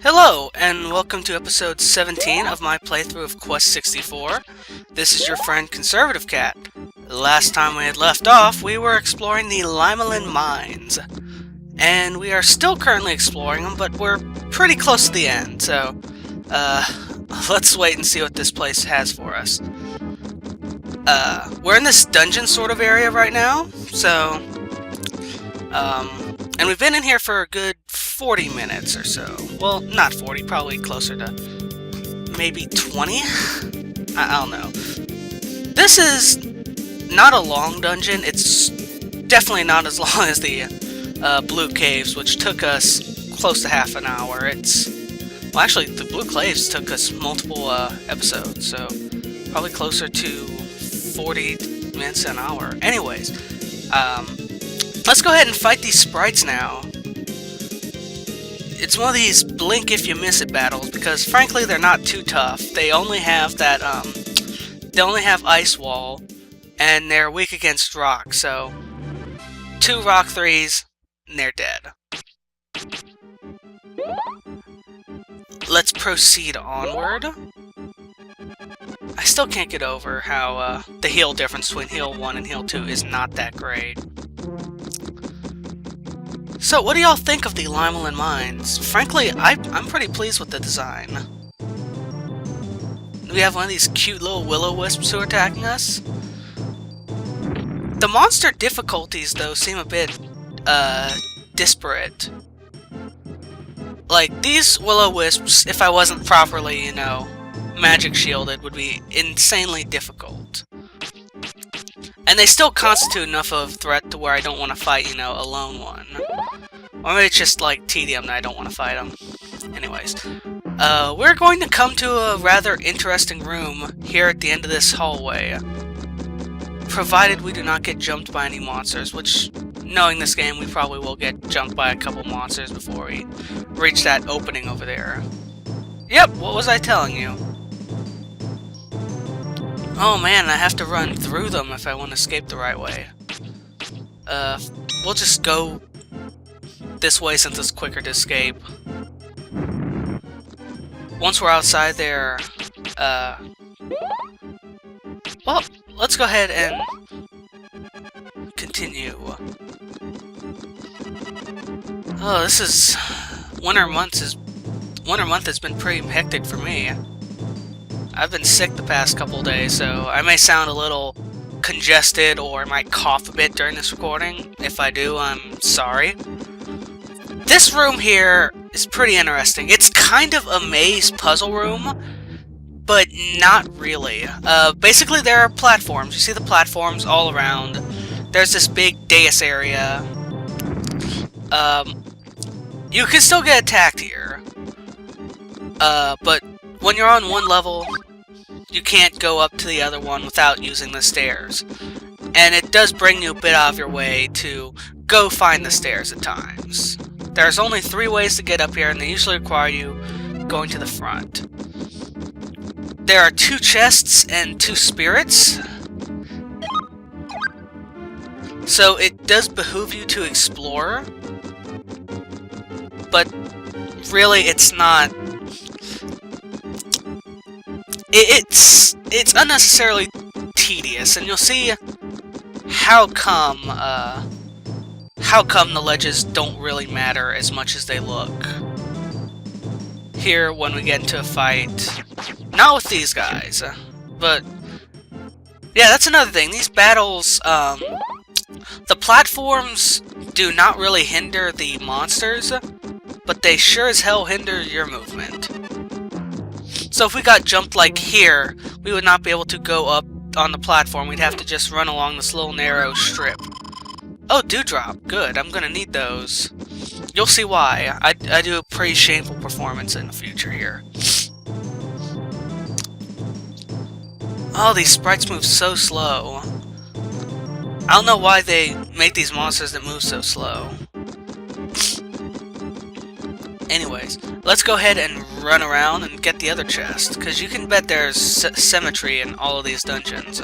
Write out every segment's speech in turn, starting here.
Hello, and welcome to episode 17 of my playthrough of Quest 64. This is your friend Conservative Cat. Last time we had left off, we were exploring the Limalin Mines. And we are still currently exploring them, but we're pretty close to the end, so let's wait and see what this place has for us. We're in this dungeon sort of area right now, so and we've been in here for a good 40 minutes or so. Well, not 40, probably closer to maybe 20? I don't know. This is not a long dungeon. It's definitely not as long as the Blue Caves, which took us close to half an hour. Well, actually, the Blue Caves took us multiple episodes, so probably closer to 40 minutes an hour. Anyways, let's go ahead and fight these sprites now. It's one of these blink if you miss it battles because frankly they're not too tough. They only have that they only have ice wall and they're weak against rock. So 2 rock 3s and they're dead. Let's proceed onward. I still can't get over how the heal difference between heal 1 and heal 2 is not that great. So, what do y'all think of the Limalin Mines? Frankly, I'm pretty pleased with the design. We have one of these cute little will-o-wisps who are attacking us. The monster difficulties, though, seem a bit, disparate. Like, these will-o-wisps, if I wasn't properly, you know, magic shielded, would be insanely difficult. And they still constitute enough of a threat to where I don't want to fight, you know, a lone one. Or maybe it's just, like, tedium that I don't want to fight them. Anyways. We're going to come to a rather interesting room here at the end of this hallway. Provided we do not get jumped by any monsters, which, knowing this game, we probably will get jumped by a couple monsters before we reach that opening over there. Yep, what was I telling you? Oh man, I have to run through them if I want to escape the right way. We'll just go this way since it's quicker to escape. Once we're outside there, well, let's go ahead and continue. Oh, this is... Winter month has been pretty hectic for me. I've been sick the past couple days, so I may sound a little congested or might cough a bit during this recording. If I do, I'm sorry. This room here is pretty interesting. It's kind of a maze puzzle room, but not really. Basically, there are platforms. You see the platforms all around. There's this big dais area. You can still get attacked here. But when you're on one level, you can't go up to the other one without using the stairs. And it does bring you a bit out of your way to go find the stairs at times. There's only 3 ways to get up here, and they usually require you going to the front. There are 2 chests and 2 spirits. So it does behoove you to explore. But really, it's not... It's unnecessarily tedious, and you'll see how come the ledges don't really matter as much as they look. Here, when we get into a fight, not with these guys, but yeah, that's another thing. These battles, the platforms do not really hinder the monsters, but they sure as hell hinder your movement. So if we got jumped like here, we would not be able to go up on the platform. We'd have to just run along this little narrow strip. Oh, dewdrop. Good. I'm gonna need those. You'll see why. I do a pretty shameful performance in the future here. Oh, these sprites move so slow. I don't know why they make these monsters that move so slow. Anyways, let's go ahead and run around and get the other chest, because you can bet there's symmetry in all of these dungeons.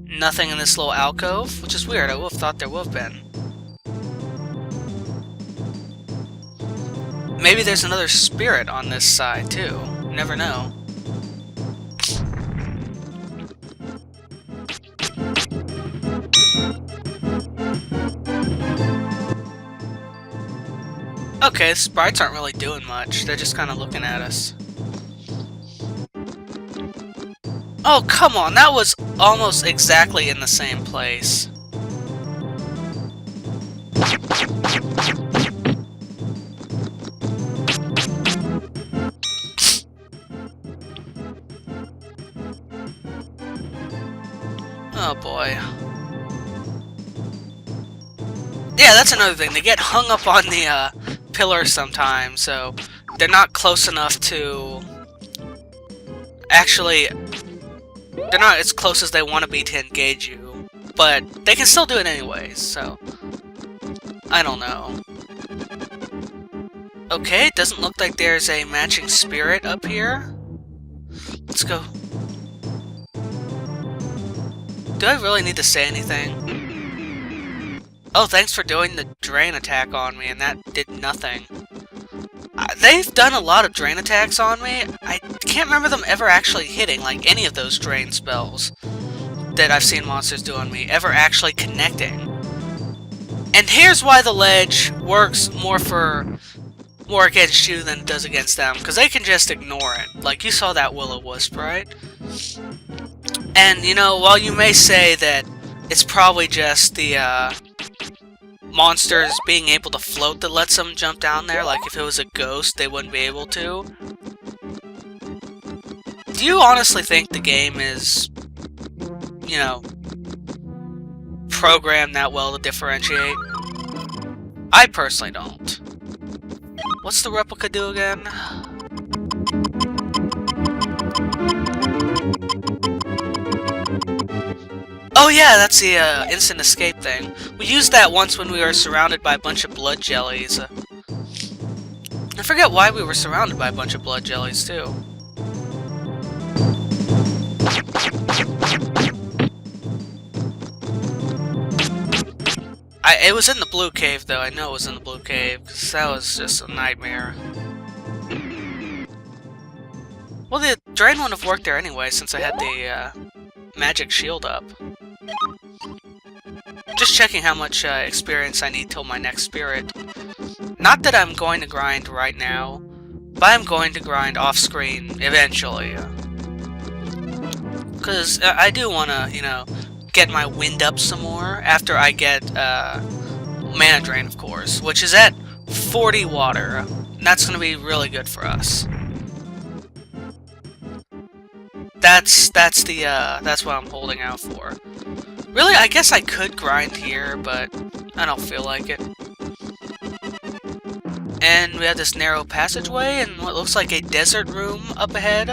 Nothing in this little alcove, which is weird. I would have thought there would have been. maybe there's another spirit on this side, too. You never know. Okay, the sprites aren't really doing much. They're just kind of looking at us. Oh, come on! That was almost exactly in the same place. Oh boy. Yeah, that's another thing. They get hung up on the pillar sometimes, so they're not close enough to... Actually, they're not as close as they want to be to engage you, but they can still do it anyways, so... I don't know. Okay, it doesn't look like there's a matching spirit up here. Let's go. Do I really need to say anything? Oh, thanks for doing the drain attack on me, and that did nothing. They've done a lot of drain attacks on me. I can't remember them ever actually hitting, like, any of those drain spells that I've seen monsters do on me, ever actually connecting. And here's why the ledge works more against you than it does against them, because they can just ignore it. Like, you saw that will-o-wisp, right? And, you know, while you may say that it's probably just the, monsters being able to float that lets them jump down there, like if it was a ghost, they wouldn't be able to. Do you honestly think the game is, you know, programmed that well to differentiate? I personally don't. What's the replica do again? Oh yeah, that's the instant escape thing. We used that once when we were surrounded by a bunch of blood jellies. I forget why we were surrounded by a bunch of blood jellies, too. It was in the blue cave, though. I know it was in the blue cave, because that was just a nightmare. Well, the drain wouldn't have worked there anyway, since I had the magic shield up. Just checking how much experience I need till my next spirit. Not that I'm going to grind right now, but I'm going to grind off-screen eventually. Because I do want to, you know, get my wind up some more after I get mana drain, of course, which is at 40 water. And that's going to be really good for us. That's what I'm holding out for. Really, I guess I could grind here, but I don't feel like it. And we have this narrow passageway and what looks like a desert room up ahead.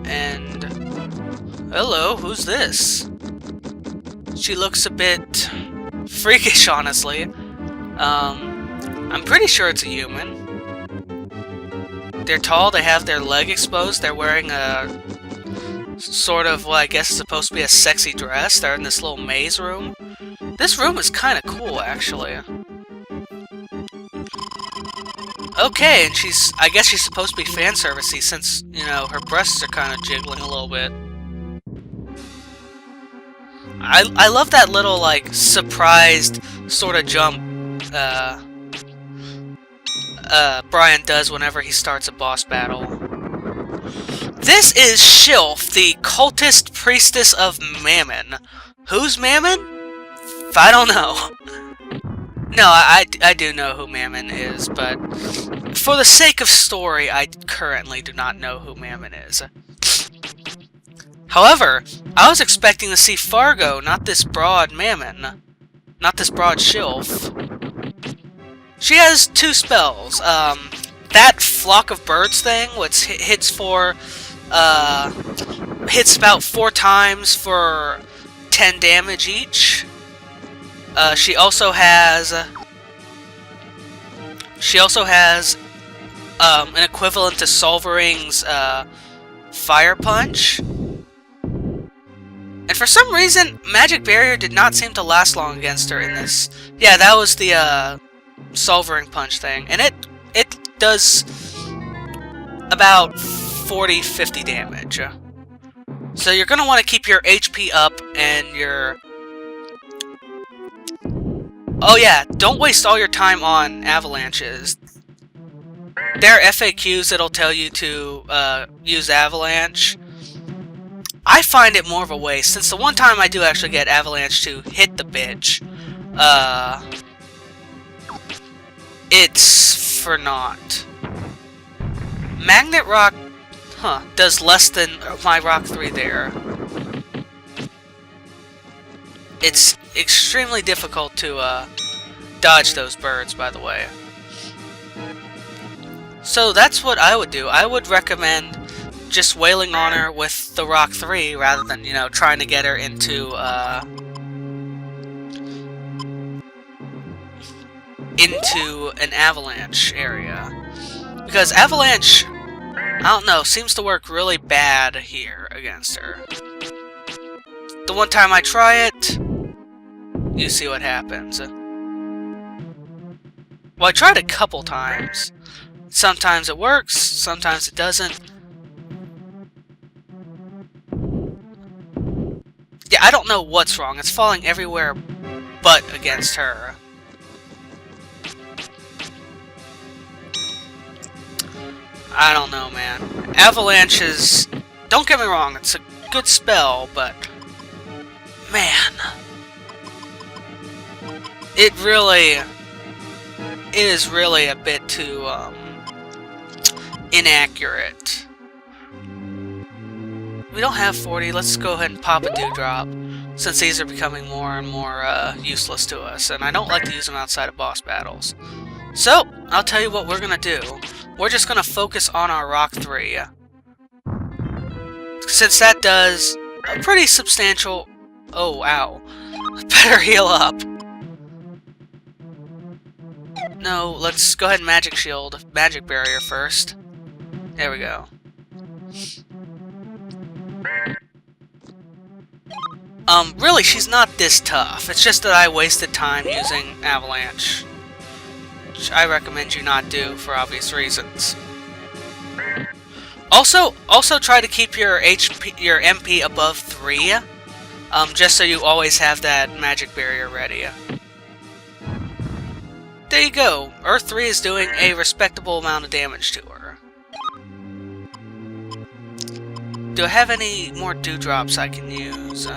And... hello, who's this? She looks a bit freakish, honestly. I'm pretty sure it's a human. They're tall, they have their leg exposed, they're wearing a... sort of, well, I guess it's supposed to be a sexy dress. They're in this little maze room. This room is kind of cool, actually. Okay, and I guess she's supposed to be fanservice-y since, you know, her breasts are kind of jiggling a little bit. I love that little, like, surprised sort of jump, Brian does whenever he starts a boss battle. This is Shilf, the cultist priestess of Mammon. Who's Mammon? I don't know. No, I do know who Mammon is, but for the sake of story, I currently do not know who Mammon is. However, I was expecting to see Fargo, not this broad Mammon. Not this broad Shilf. She has two spells. That flock of birds thing, which hits about 4 times for 10 damage each. She also has an equivalent to Solvering's Fire Punch. And for some reason, Magic Barrier did not seem to last long against her in this. Yeah, that was the Solvering Punch thing, and it does about 40-50 damage. So you're going to want to keep your HP up and your... Oh yeah, don't waste all your time on avalanches. There are FAQs that'll tell you to use avalanche. I find it more of a waste, since the one time I do actually get avalanche to hit the bitch, it's for naught. Magnet rock, does less than my rock 3 there. It's extremely difficult to dodge those birds, by the way. So that's what I would do. I would recommend just wailing on her with the rock 3 rather than, you know, trying to get her into an avalanche area. Because avalanche, I don't know, seems to work really bad here against her. The one time I try it, you see what happens. Well, I tried a couple times. Sometimes it works, sometimes it doesn't. Yeah, I don't know what's wrong. It's falling everywhere but against her. I don't know, man. Avalanche is... Don't get me wrong, it's a good spell, but... Man... It is really a bit too, inaccurate. We don't have 40, let's go ahead and pop a dewdrop, since these are becoming more and more, useless to us, and I don't like to use them outside of boss battles. So, I'll tell you what we're gonna do. We're just gonna focus on our rock 3. Since that does a pretty substantial... Oh, wow. Better heal up. No, let's go ahead and magic shield, magic barrier first. There we go. Really, she's not this tough. It's just that I wasted time using avalanche, which I recommend you not do for obvious reasons. Also try to keep your MP above 3, just so you always have that magic barrier ready. There you go. Earth 3 is doing a respectable amount of damage to her. Do I have any more dewdrops I can use?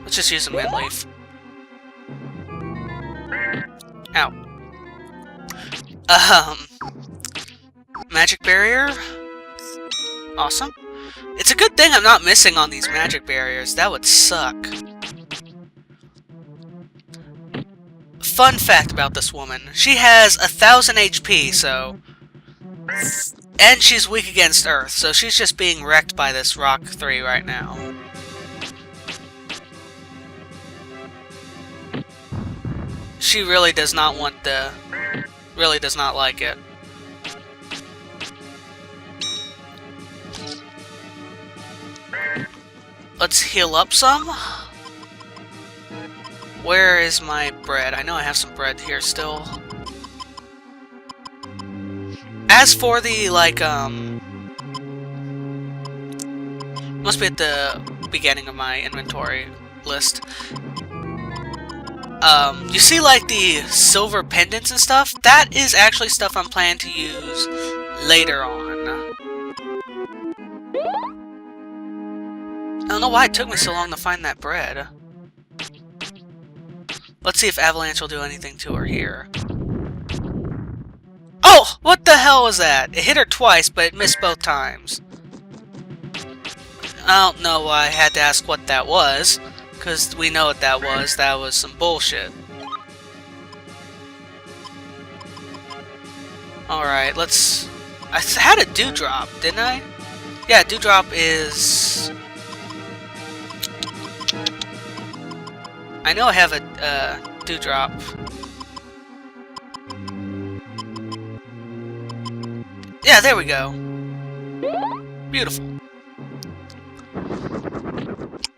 Let's just use a mint leaf. Ow. Magic barrier? Awesome. It's a good thing I'm not missing on these magic barriers. That would suck. Fun fact about this woman. She has 1,000 HP, so... And she's weak against Earth, so she's just being wrecked by this Rock 3 right now. She really does not want the... Really does not like it. Let's heal up some. Where is my bread? I know I have some bread here still. As for the, like, must be at the beginning of my inventory list. You see, like, the silver pendants and stuff? That is actually stuff I'm planning to use later on. I don't know why it took me so long to find that bread. Let's see if Avalanche will do anything to her here. Oh! What the hell was that? It hit her twice, but it missed both times. I don't know why I had to ask what that was, because we know what that was. That was some bullshit. Alright, let's... I had a dewdrop, didn't I? Yeah, dewdrop is... I know I have a dewdrop. Yeah, there we go. Beautiful.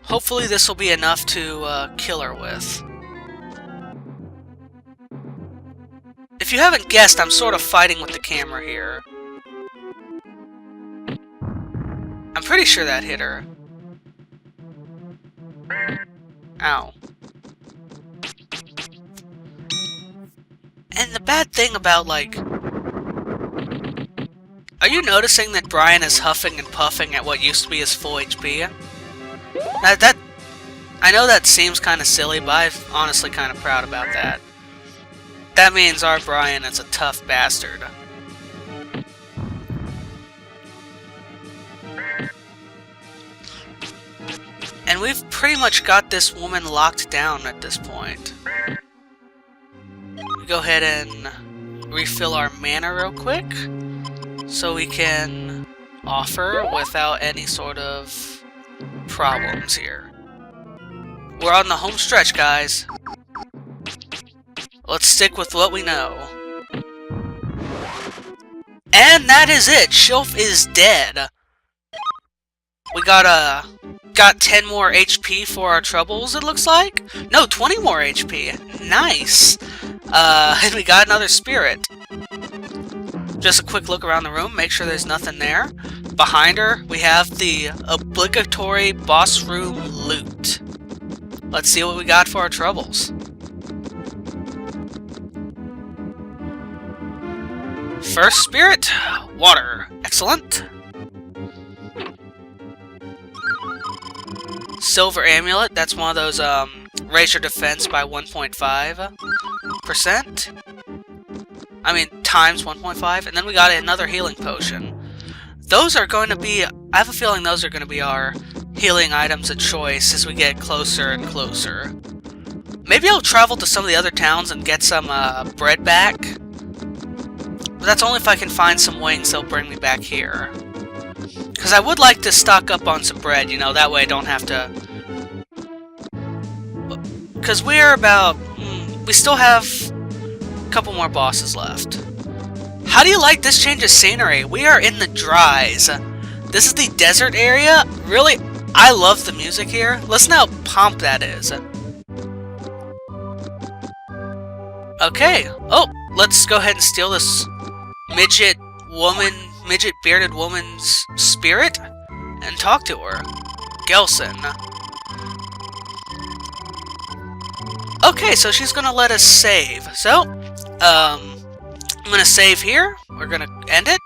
Hopefully this will be enough to kill her with. If you haven't guessed, I'm sort of fighting with the camera here. I'm pretty sure that hit her. Ow. And the bad thing about, like... Are you noticing that Brian is huffing and puffing at what used to be his full HP? I know that seems kind of silly, but I'm honestly kind of proud about that. That means our Brian is a tough bastard. And we've pretty much got this woman locked down at this point. We go ahead and refill our mana real quick, so we can offer without any sort of problems here. We're on the home stretch, guys. Let's stick with what we know. And that is it! Shilf is dead. We got 10 more HP for our troubles, it looks like? No, 20 more HP. Nice! And we got another spirit. Just a quick look around the room, make sure there's nothing there. Behind her, we have the obligatory boss room loot. Let's see what we got for our troubles. First spirit, water. Excellent. Silver amulet, that's one of those, raise your defense by 1.5%. I mean, times 1.5, and then we got another healing potion. Those are going to be, I have a feeling those are going to be our healing items of choice as we get closer and closer. Maybe I'll travel to some of the other towns and get some, bread back. But that's only if I can find some wings that'll bring me back here. Because I would like to stock up on some bread, you know, that way I don't have to... Because we're about... we still have a couple more bosses left. How do you like this change of scenery? We are in the Dries. This is the desert area. Really, I love the music here. Listen how pomp that is. Okay. Oh, let's go ahead and steal this midget bearded woman's spirit and talk to her. Gelson. Okay, so she's gonna let us save. So, I'm gonna save here. We're gonna end it.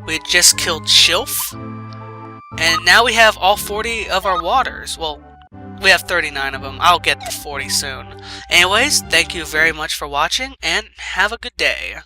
We just killed Shilf. And now we have all 40 of our waters. Well, we have 39 of them. I'll get the 40 soon. Anyways, thank you very much for watching, and have a good day.